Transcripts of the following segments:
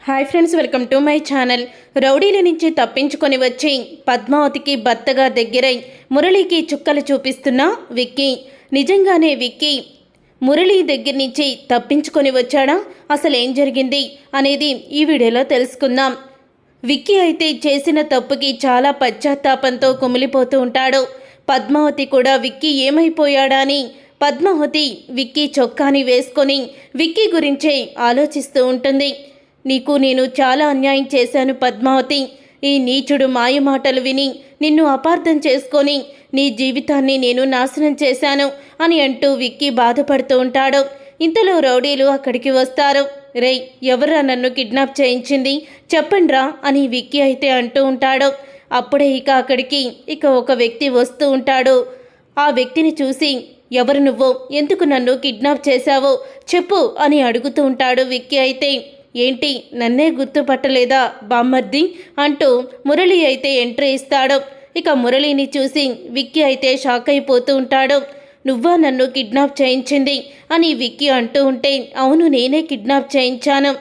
Hi friends, welcome to my channel. రౌడీల నుంచి తప్పించుకొని వచ్చి పద్మావతికి భర్తగా దగ్గరై మురళికి చుక్కలు చూపిస్తున్న విక్కీ. నిజంగానే విక్కీ మురళి దగ్గర నుంచి తప్పించుకొని వచ్చాడా? అసలు ఏం జరిగింది అనేది ఈ వీడియోలో తెలుసుకుందాం. విక్కీ అయితే చేసిన తప్పుకి చాలా పశ్చాత్తాపంతో కుమిలిపోతూ ఉంటాడు. పద్మావతి కూడా విక్కీ ఏమైపోయాడా అని పద్మావతి విక్కీ చొక్కాని వేసుకొని విక్కీ గురించే ఆలోచిస్తూ ఉంటుంది. నీకు నేను చాలా అన్యాయం చేశాను పద్మావతి. ఈ నీచుడు మాయ మాటలు విని నిన్ను అపార్థం చేసుకొని నీ జీవితాన్ని నేను నాశనం చేశాను అని అంటూ విక్కీ బాధపడుతూ ఉంటాడు. ఇంతలో రౌడీలు అక్కడికి వస్తారు. రేయ్, ఎవరా నన్ను కిడ్నాప్ చేయించింది చెప్పండ్రా అని విక్కీ అయితే అంటూ ఉంటాడు. అప్పుడే అక్కడికి ఒక వ్యక్తి వస్తూ ఉంటాడు. ఆ వ్యక్తిని చూసి, ఎవరు నువ్వు, ఎందుకు నన్ను కిడ్నాప్ చేశావో చెప్పు అని అడుగుతూ ఉంటాడు. విక్కీ అయితే, ఏంటి నన్నే గుర్తుపట్టలేదా బామ్మర్ది అంటూ మురళి అయితే ఎంట్రీ ఇస్తాడు. మురళిని చూసి విక్కీ అయితే షాక్ అయిపోతూ ఉంటాడు. నువ్వా నన్ను కిడ్నాప్ చేయించింది అని విక్కీ అంటూ ఉంటే, అవును నేనే కిడ్నాప్ చేయించాను.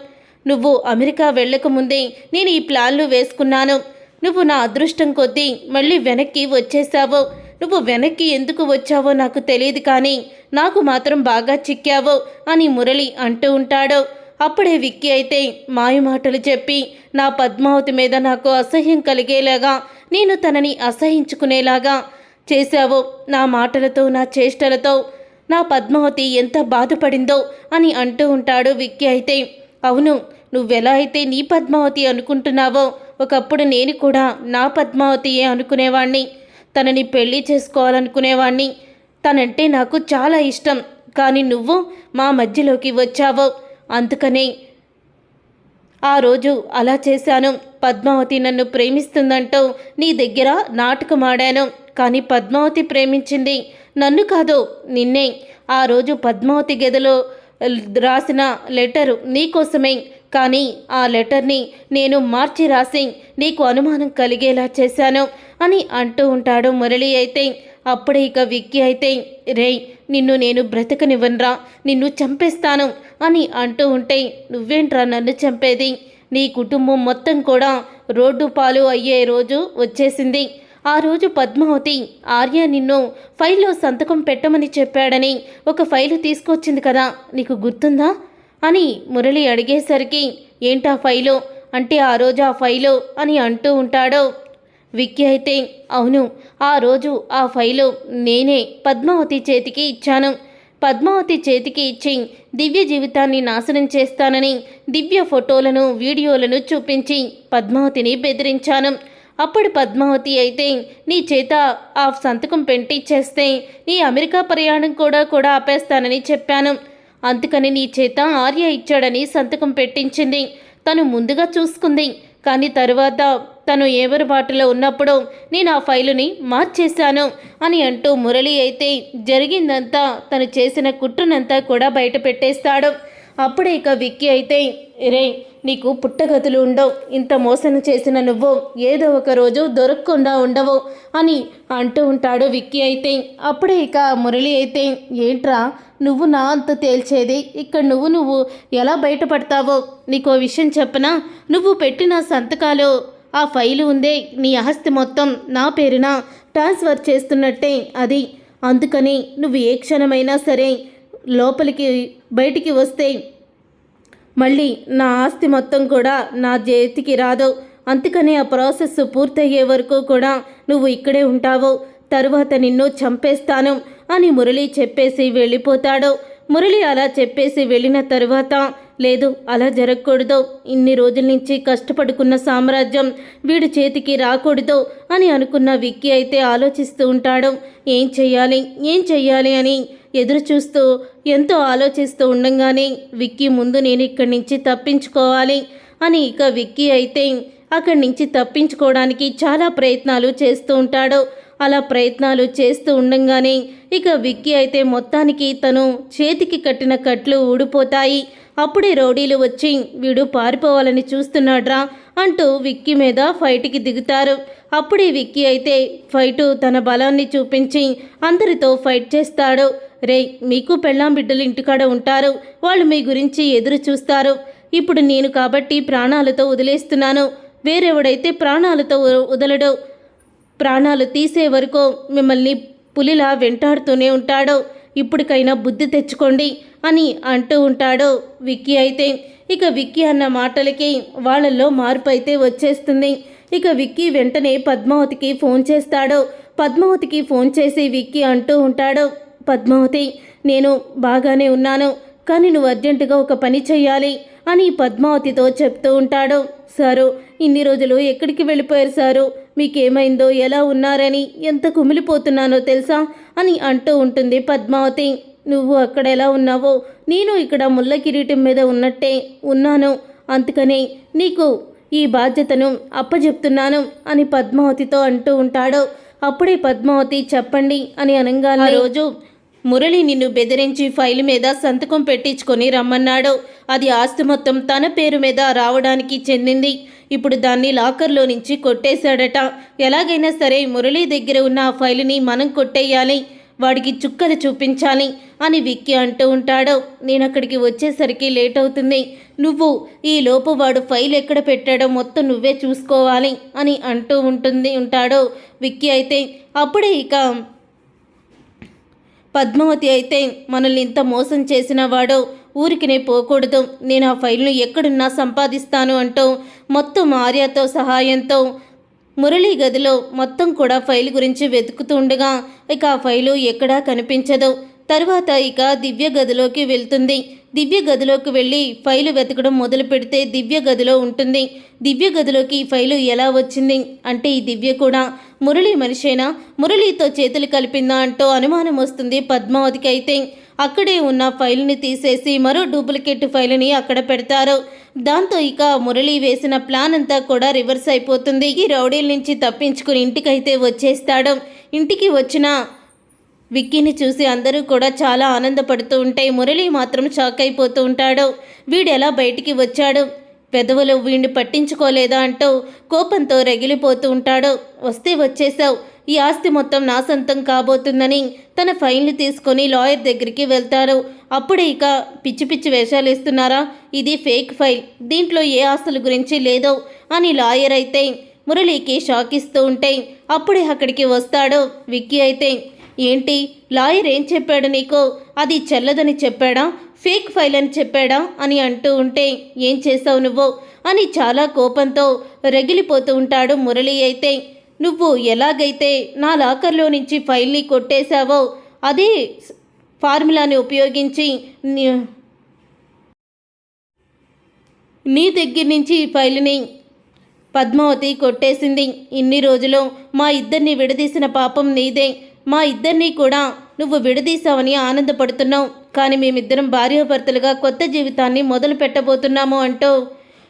నువ్వు అమెరికా వెళ్ళకముందే నేను ఈ ప్లాన్లు వేసుకున్నాను. నువ్వు నా అదృష్టం కొద్దీ మళ్ళీ వెనక్కి వచ్చేసావు. నువ్వు వెనక్కి ఎందుకు వచ్చావో నాకు తెలియదు, కానీ నాకు మాత్రం బాగా చిక్కావు అని మురళి అంటూ ఉంటాడు. అప్పుడే విక్కీ అయితే మాయ మాటలు చెప్పి నా పద్మావతి మీద నాకు అసహ్యం కలిగేలాగా, నేను తనని అసహించుకునేలాగా చేశావు. నా మాటలతో నా చేష్టలతో నా పద్మావతి ఎంత బాధపడిందో అని అంటూ ఉంటాడు. విక్కీ అయితే, అవును నువ్వెలా అయితే నీ పద్మావతి అనుకుంటున్నావో ఒకప్పుడు నేను కూడా నా పద్మావతియే అనుకునేవాణ్ణి. తనని పెళ్లి చేసుకోవాలనుకునేవాణ్ణి. తనంటే నాకు చాలా ఇష్టం, కానీ నువ్వు మా మధ్యలోకి వచ్చావు. అందుకనే ఆ రోజు అలా చేశాను. పద్మావతి నన్ను ప్రేమిస్తుందంటూ నీ దగ్గర నాటకమాడాను, కానీ పద్మావతి ప్రేమించింది నన్ను కాదు నిన్నే. ఆ రోజు పద్మావతి గదిలో రాసిన లెటరు నీకోసమే, కానీ ఆ లెటర్ని నేను మార్చి రాసి నీకు అనుమానం కలిగేలా చేశాను అని అంటూ ఉంటాడు మురళి అయితే. అప్పుడే విక్కీ అయితే, రేయ్ నిన్ను నేను బ్రతకనివ్వనురా, నిన్ను చంపేస్తాను అని అంటూ ఉంటే, నువ్వేంట్రా నన్ను చంపేది? నీ కుటుంబం మొత్తం కూడా రోడ్డు పాలు అయ్యే రోజు వచ్చేసింది. ఆ రోజు పద్మావతి ఆర్య నిన్ను ఫైల్లో సంతకం పెట్టమని చెప్పాడని ఒక ఫైలు తీసుకొచ్చింది కదా, నీకు గుర్తుందా అని మురళి అడిగేసరికి, ఏంటా ఫైలు అంటే ఆ రోజు ఆ ఫైలు అని అంటూ ఉంటాడు. విక్కీ అయితే, అవును ఆ రోజు ఆ ఫైలు నేనే పద్మావతి చేతికి ఇచ్చాను. పద్మావతి చేతికి ఇచ్చి దివ్య జీవితాన్ని నాశనం చేస్తానని దివ్య ఫోటోలను వీడియోలను చూపించి పద్మావతిని బెదిరించాను. అప్పుడు పద్మావతి అయితే, నీ చేత ఆ సంతకం పెట్టిచ్చేస్తే నీ అమెరికా ప్రయాణం కూడా ఆపేస్తానని చెప్పాను. అందుకని నీ చేత ఆర్య ఇచ్చాడని సంతకం పెట్టించింది. తను ముందుగా చూసుకుంది, కానీ తరువాత తను ఎవరి బాటలో ఉన్నప్పుడు నేను ఆ ఫైలుని మార్చేశాను అని అంటూ మురళి అయితే జరిగిందంతా, తను చేసిన కుట్రనంతా కూడా బయట పెట్టేస్తాడు. అప్పుడే విక్కీ అయితే, రే నీకు పుట్టగతులు ఉండవు, ఇంత మోసం చేసిన నువ్వు ఏదో ఒక రోజు దొరకకుండా ఉండవు అని అంటూ ఉంటాడు విక్కీ అయితే. అప్పుడే మురళి అయితే, ఏంట్రా నువ్వు నా అంత తేల్చేది, ఇక్కడ నువ్వు ఎలా బయటపడతావో నీకో విషయం చెప్పనా? నువ్వు పెట్టిన సంతకాలు ఆ ఫైలు ఉందే, నీ ఆస్తి మొత్తం నా పేరున ట్రాన్స్ఫర్ చేస్తున్నట్టే అది. అందుకని నువ్వు ఏ క్షణమైనా సరే లోపలికి బయటికి వస్తే మళ్ళీ నా ఆస్తి మొత్తం కూడా నా చేతికి రాదు. అందుకని ఆ ప్రాసెస్ పూర్తయ్యే వరకు కూడా నువ్వు ఇక్కడే ఉంటావు, తరువాత నిన్ను చంపేస్తాను అని మురళి చెప్పేసి వెళ్ళిపోతాడు. మురళి అలా చెప్పేసి వెళ్ళిన తరువాత, లేదు అలా జరగకూడదు, ఇన్ని రోజుల నుంచి కష్టపడుకున్న సామ్రాజ్యం వీడి చేతికి రాకూడదు అని అనుకున్న విక్కీ అయితే ఆలోచిస్తూ ఉంటాడు. ఏం చెయ్యాలి అని ఎదురు చూస్తూ ఎంతో ఆలోచిస్తూ ఉండగానే విక్కీ ముందు నేను ఇక్కడి నుంచి తప్పించుకోవాలి అని విక్కీ అయితే అక్కడి నుంచి తప్పించుకోవడానికి చాలా ప్రయత్నాలు చేస్తూ ఉంటాడు. అలా ప్రయత్నాలు చేస్తూ ఉండగానే విక్కీ అయితే మొత్తానికి తను చేతికి కట్టిన కట్లు ఊడిపోతాయి. అప్పుడే రౌడీలు వచ్చి, వీడు పారిపోవాలని చూస్తున్నాడ్రా అంటూ విక్కీ మీద ఫైట్కి దిగుతారు. అప్పుడే విక్కీ అయితే ఫైటు తన బలాన్ని చూపించి అందరితో ఫైట్ చేస్తాడు. రే మీకు పెళ్ళాం బిడ్డలు ఇంటికాడ ఉంటారు, వాళ్ళు మీ గురించి ఎదురు చూస్తారు. ఇప్పుడు నేను కాబట్టి ప్రాణాలతో వదిలేస్తున్నాను. వేరెవడైతే ప్రాణాలతో వదలడో, ప్రాణాలు తీసే వరకు మిమ్మల్ని పులిలా వెంటాడుతూనే ఉంటాడో. ఇప్పటికైనా బుద్ధి తెచ్చుకోండి అని అంటూ ఉంటాడు విక్కీ. అయితే ఇక విక్కీ అన్న మాటలకి వాళ్ళల్లో మార్పు అయితే వచ్చేస్తుంది. ఇక విక్కీ వెంటనే పద్మావతికి ఫోన్ చేస్తాడు. పద్మావతికి ఫోన్ చేసి విక్కీ అంటూ ఉంటాడు, పద్మావతి, నేను బాగానే ఉన్నాను, కానీ నువ్వు అర్జెంటుగా ఒక పని చెయ్యాలి అని పద్మావతితో చెప్తూ ఉంటాడు. సారు, ఇన్ని రోజులు ఎక్కడికి వెళ్ళిపోయారు సారు? మీకేమైందో, ఎలా ఉన్నారని ఎంత కుమిలిపోతున్నానో తెలుసా అని అంటూ ఉంటుంది పద్మావతి. నువ్వు అక్కడ ఎలా ఉన్నావో నేను ఇక్కడ ముళ్ళ కిరీటం మీద ఉన్నట్టే ఉన్నాను, అందుకని నీకు ఈ బాధ్యతను అప్పచెప్తున్నాను అని పద్మావతితో అంటూ ఉంటాడు. అప్పుడే పద్మావతి చెప్పండి అని అనగానే, రోజు మురళి నిన్ను బెదిరించి ఫైల్ మీద సంతకం పెట్టించుకొని రమ్మన్నాడు. అది ఆస్తి మొత్తం తన పేరు మీద రావడానికి చెందింది. ఇప్పుడు దాన్ని లాకర్లో నుంచి కొట్టేశాడట. ఎలాగైనా సరే మురళి దగ్గర ఉన్న ఆ ఫైలుని మనం కొట్టేయాలి, వాడికి చుక్కలు చూపించాలి అని విక్కీ అంటూ ఉంటాడు. నేను అక్కడికి వచ్చేసరికి లేట్ అవుతుంది, నువ్వు ఈ లోపు వాడు ఫైల్ ఎక్కడ పెట్టాడో మొత్తం నువ్వే చూసుకోవాలి అని అంటూ ఉంటాడు విక్కీ. అయితే అప్పుడే ఇక పద్మావతి అయితే, మనల్ని ఇంత మోసం చేసిన వాడు ఊరికినే పోకూడదు, నేను ఆ ఫైల్ను ఎక్కడున్నా సంపాదిస్తాను అంటూ మొత్తం ఆర్యతో సహాయంతో మురళి గదిలో మొత్తం కూడా ఫైల్ గురించి వెతుకుతూ ఉండగా ఇక ఆ ఫైలు ఎక్కడా కనిపించదు. తర్వాత ఇక దివ్య గదిలోకి వెళ్తుంది. దివ్య గదిలోకి వెళ్ళి ఫైలు వెతకడం మొదలు పెడితే దివ్య గదిలో ఉంటుంది. దివ్య గదిలోకి ఈ ఫైలు ఎలా వచ్చింది అంటే, ఈ దివ్య కూడా మురళి మనిషేనా, మురళితో చేతులు కలిపిందా అంటూ అనుమానం వస్తుంది పద్మావతికి. అయితే అక్కడే ఉన్న ఫైల్ని తీసేసి మరో డూప్లికేట్ ఫైల్ని అక్కడ పెడతారు. దాంతో ఇక మురళి వేసిన ప్లాన్ అంతా కూడా రివర్స్ అయిపోతుంది. ఈ రౌడీల నుంచి తప్పించుకుని ఇంటికైతే వచ్చేస్తాడు. ఇంటికి వచ్చిన విక్కీని చూసి అందరూ కూడా చాలా ఆనందపడుతూ ఉంటే మురళి మాత్రం షాక్ అయిపోతూ ఉంటాడు. వీడు ఎలా బయటికి వచ్చాడు, పెదవులు వీడిని పట్టించుకోలేదా అంటూ కోపంతో రగిలిపోతూ ఉంటాడు. వస్తే వచ్చేసావు, ఈ ఆస్తి మొత్తం నా సొంతం కాబోతుందని తన ఫైల్ని తీసుకొని లాయర్ దగ్గరికి వెళ్తారు. అప్పుడే ఇక పిచ్చి పిచ్చి వేషాలు ఇస్తున్నారా, ఇది ఫేక్ ఫైల్, దీంట్లో ఏ ఆస్తుల గురించి లేదో అని లాయర్ అయితే మురళికి షాక్ ఇస్తూ ఉంటే అప్పుడే అక్కడికి వస్తాడు విక్కీ. అయితే ఏంటి లాయర్ ఏం చెప్పాడు నీకు, అది చెల్లదని చెప్పాడా, ఫేక్ ఫైల్ అని చెప్పాడా అని అంటూ ఉంటే, ఏం చేసావు నువ్వు అని చాలా కోపంతో రగిలిపోతూ ఉంటాడు మురళి. అయితే నువ్వు ఎలాగైతే నా లాకర్లో నుంచి ఫైల్ని కొట్టేశావో అదే ఫార్ములాని ఉపయోగించి నీ దగ్గర నుంచి ఈ ఫైల్ని పద్మావతి కొట్టేసింది. ఇన్ని రోజులు మా ఇద్దరిని విడదీసిన పాపం నీదే, మా ఇద్దరినీ కూడా నువ్వు విడదీశావని ఆనందపడుతున్నావు, కానీ మేమిద్దరం భార్యాభర్తలుగా కొత్త జీవితాన్ని మొదలు పెట్టబోతున్నాము అంటూ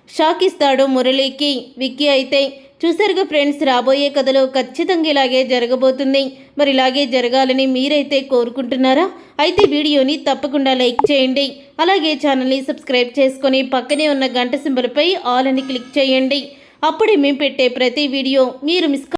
షాక్ ఇస్తాడు మురళికి విక్కీ. అయితే చూసారుగా ఫ్రెండ్స్, రాబోయే కథలో ఖచ్చితంగా ఇలాగే జరగబోతుంది. మరి ఇలాగే జరగాలని మీరైతే కోరుకుంటున్నారా? అయితే వీడియోని తప్పకుండా లైక్ చేయండి, అలాగే ఛానల్ని సబ్స్క్రైబ్ చేసుకొని పక్కనే ఉన్న గంట సింబల్పై ఆల్ అని క్లిక్ చేయండి. అప్పుడే మేము పెట్టే ప్రతి వీడియో మీరు మిస్